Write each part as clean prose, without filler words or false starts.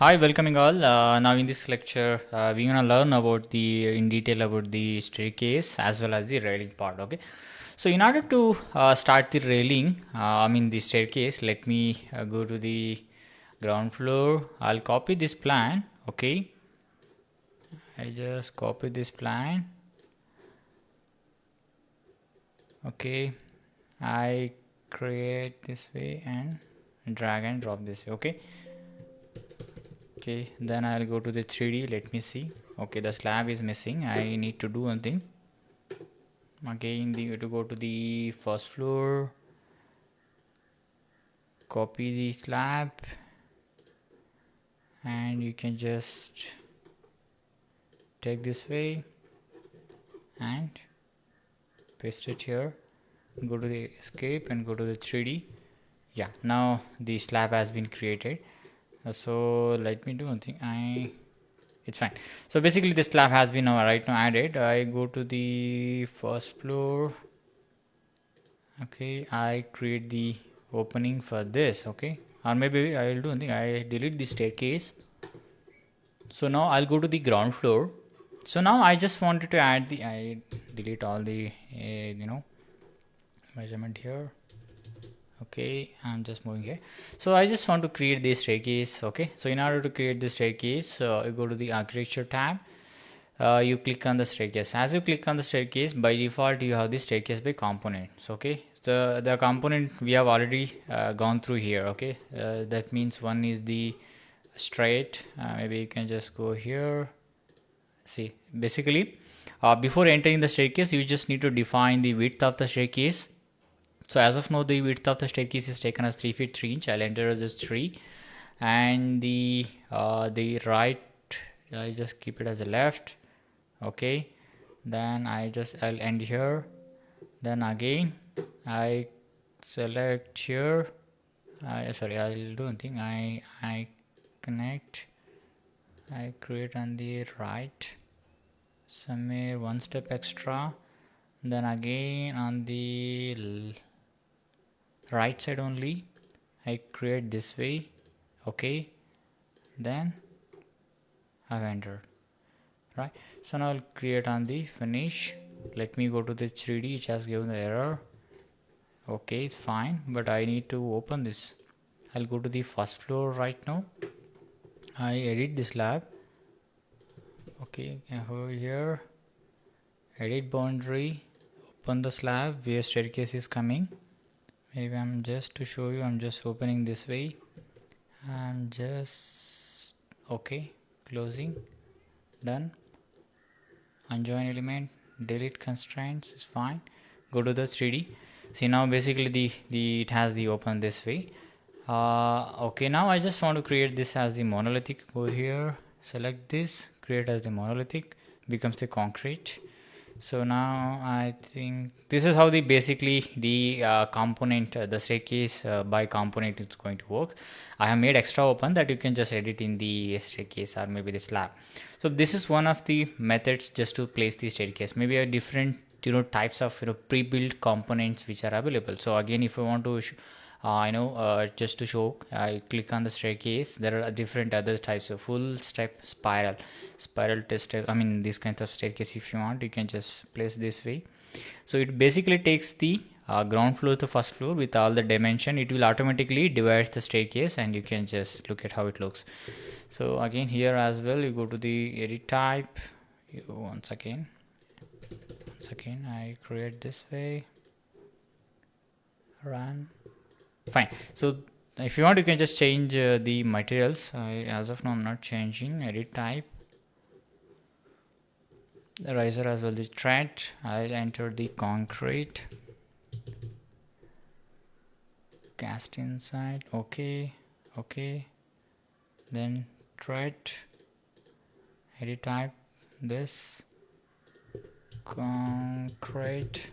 Hi, welcoming all. Now in this lecture, we're gonna learn about in detail about the staircase as well as the railing part. Okay, so in order to start the railing, the staircase, let me go to the ground floor. I'll copy this plan. Okay, I just copy this plan. Okay, I create this way and drag and drop this way. Okay, then I'll go to the 3D. Let me see. Okay, the slab is missing. I need to do one thing. Again, to go to the first floor, copy the slab, and you can just take this way and paste it here. Go to the escape and go to the 3D. Yeah, now the slab has been created. So let me do one thing. It's fine. So basically this slab has been right now added. I go to the first floor. Okay, I create the opening for this. Okay, or maybe I will do one thing. I delete the staircase. So now I'll go to the ground floor. So now I just wanted to add I delete all the measurement here. Okay, I'm just moving here. So I just want to create this staircase. Okay, so in order to create this staircase, you go to the architecture tab. You click on the staircase. As you click on the staircase, by default you have the staircase by components. Okay, so the component we have already gone through here. Okay, that means one is the straight. Maybe you can just go here. See, basically before entering the staircase, you just need to define the width of the staircase. So as of now, the width of the staircase is taken as 3 feet 3 inch. I'll enter as 3, and the right, I just keep it as a left. Okay, then I'll end here. Then again I select here. Sorry, I'll do one thing. I connect. I create on the right, somewhere one step extra. Then again on the right side only, I create this way. Okay, then I've entered. Right, so now I'll create on the finish. Let me go to the 3D, which has given the error. Okay, it's fine, but I need to open this. I'll go to the first floor right now. I edit this lab. Okay, over here, edit boundary, open the slab where staircase is coming. Maybe I'm just to show you, I'm just opening this way. I'm just okay, closing, done. Unjoin element, delete constraints is fine. Go to the 3D. See, now basically it has the open this way. Okay, now I just want to create this as the monolithic. Go here, select this, create as the monolithic, becomes the concrete. So now I think this is how the basically the component, the staircase by component is going to work. I have made extra open that you can just edit in the staircase or maybe the slab. So this is one of the methods just to place the staircase. Maybe a different types of pre-built components which are available. So again, if you want to just to show, I click on the staircase. There are different other types of full step spiral test. These kinds of staircase, if you want, you can just place this way. So it basically takes the ground floor to first floor with all the dimension. It will automatically divide the staircase, and you can just look at how it looks. So again, here as well, you go to the edit type. Once again I create this way, run. Fine. So if you want, you can just change the materials. As of now, I'm not changing. Edit type, the riser as well, the thread. I'll enter the concrete, cast inside. Okay, then thread, edit type, this concrete,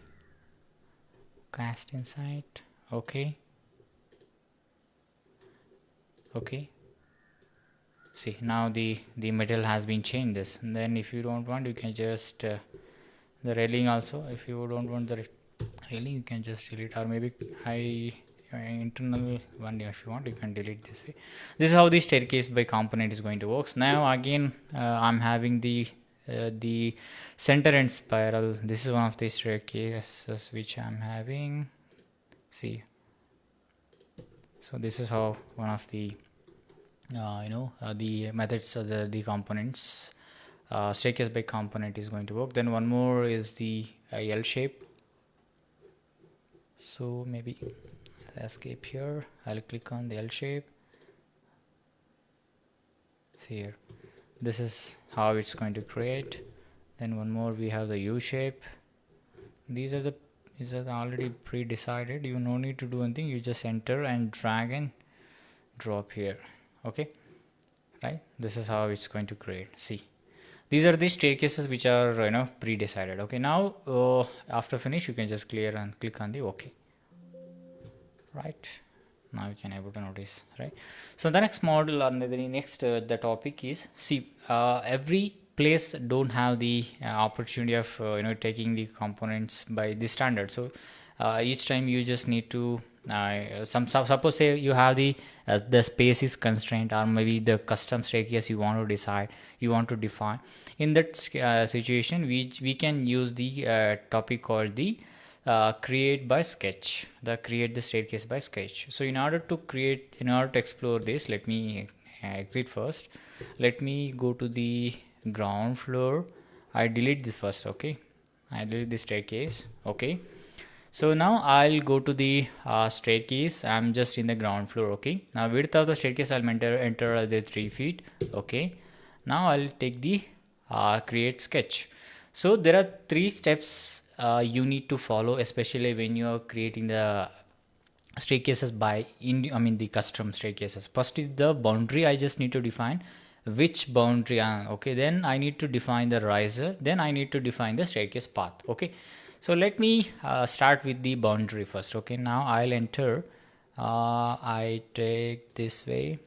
cast inside. Okay, see, now the material has been changed this. And then if you don't want, you can just the railing also. If you don't want the railing, you can just delete, or maybe internal one, if you want you can delete this way. This is how the staircase by component is going to work. Now again I'm having the center and spiral. This is one of the staircases which I'm having. See, so this is how one of the the methods of the components staircase by component is going to work. Then one more is the L shape. So maybe escape here, I'll click on the L shape. See here, this is how it's going to create. Then one more, we have the U shape. These are already pre-decided. You no need to do anything, you just enter and drag and drop here. Okay, right, this is how it's going to create. See, these are the staircases which are pre-decided. Okay, now after finish you can just clear and click on the OK. Right, now you can able to notice, right? So the next model or the next the topic is, see, every place don't have the opportunity of taking the components by the standard. So each time you just need to suppose say you have the space is constrained, or maybe the custom staircase you want to define. In that situation we can use the topic called the create by sketch, create the staircase by sketch. So in order to explore this, let me exit first. Let me go to the ground floor. I delete this first. Okay, I delete the staircase. Okay, so now I'll go to the staircase. I'm just in the ground floor. Okay, now width of the staircase I'll enter the 3 feet. Okay, now I'll take the create sketch. So there are 3 steps you need to follow, especially when you are creating the staircases the custom staircases. First is the boundary. I just need to define which boundary. Okay, then I need to define the riser, then I need to define the staircase path. Okay, so let me start with the boundary first. Okay, now I'll enter, I take this way,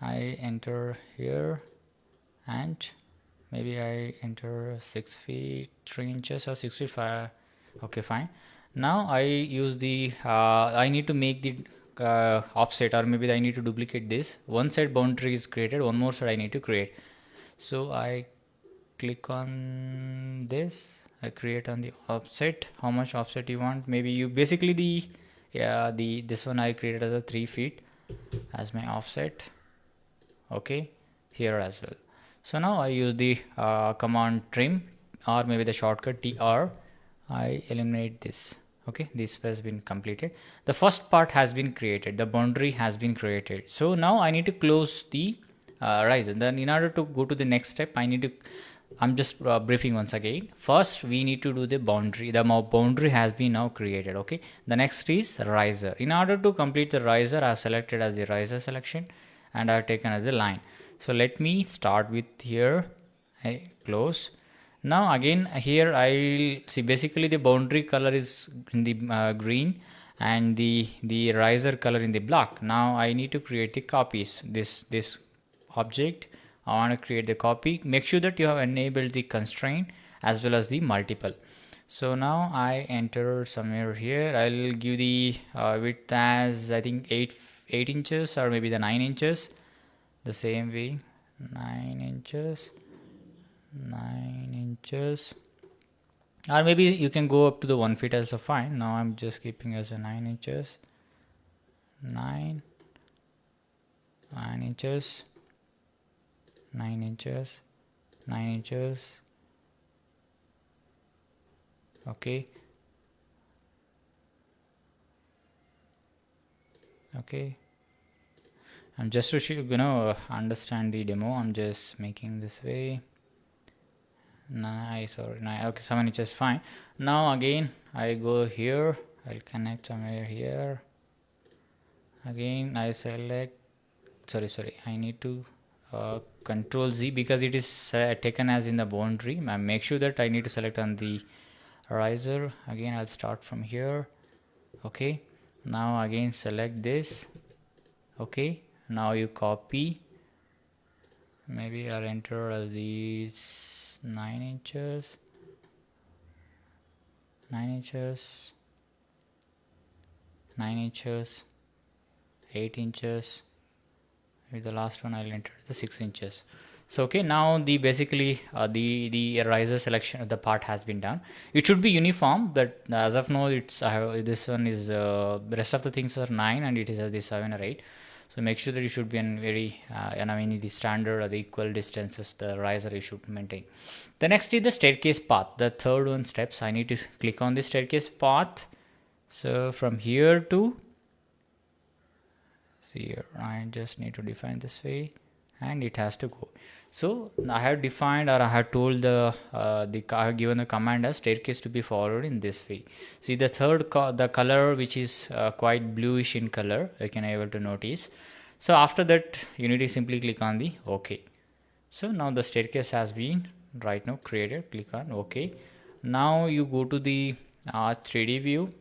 I enter here, and maybe I enter 6 feet 3 inches or 6 feet 5. Okay, fine. Now I use the I need to make the offset, or maybe I need to duplicate this. One side boundary is created, one more side I need to create. So I click on this, I create on the offset. How much offset you want? Maybe you basically this one I created as a 3 feet as my offset. Okay, here as well. So now I use the command trim, or maybe the shortcut TR. I eliminate this. Okay, this has been completed. The first part has been created, the boundary has been created. So now I need to close the riser. Then in order to go to the next step, I'm just briefing once again. First we need to do the boundary. The boundary has been now created. Okay, the next is riser. In order to complete the riser, I have selected as the riser selection, and I have taken as the line. So let me start with here, I close. Now again here I'll see, basically the boundary color is in the green and the riser color in the black. Now I need to create the copies. This object, I want to create the copy. Make sure that you have enabled the constraint as well as the multiple. So now I enter somewhere here. I'll give the width as I think 8 inches, or maybe the 9 inches. The same way, 9 inches, 9 inches, or maybe you can go up to the 1 feet also fine. Now I'm just keeping as a 9 inches, 9 inches, 9 inches, 9 inches. Okay, okay. I'm just to understand the demo, I'm just making this way. Nice, or nice. Okay, 7 inches fine. Now again I go here, I'll connect somewhere here. Again I select, sorry, I need to control Z, because it is taken as in the boundary. I make sure that I need to select on the riser. Again I'll start from here. Okay, now again select this. Okay, now you copy, maybe I'll enter as these 9 inches, 9 inches, 9 inches, 8 inches. With the last one I'll enter the 6 inches. So okay, now the basically the riser selection of the part has been done. It should be uniform, but as of now it's this one is the rest of the things are 9 and it is the 7 or 8. So make sure that you should be in very and I mean the standard or the equal distances the riser you should maintain. The next is the staircase path. The third one steps, I need to click on the staircase path. So from here to here I just need to define this way and it has to go. So I have defined or I have told I have given the command as staircase to be followed in this way. See the third the color which is quite bluish in color, you can able to notice. So after that you need to simply click on the OK. So now the staircase has been right now created. Click on OK. Now you go to the 3D view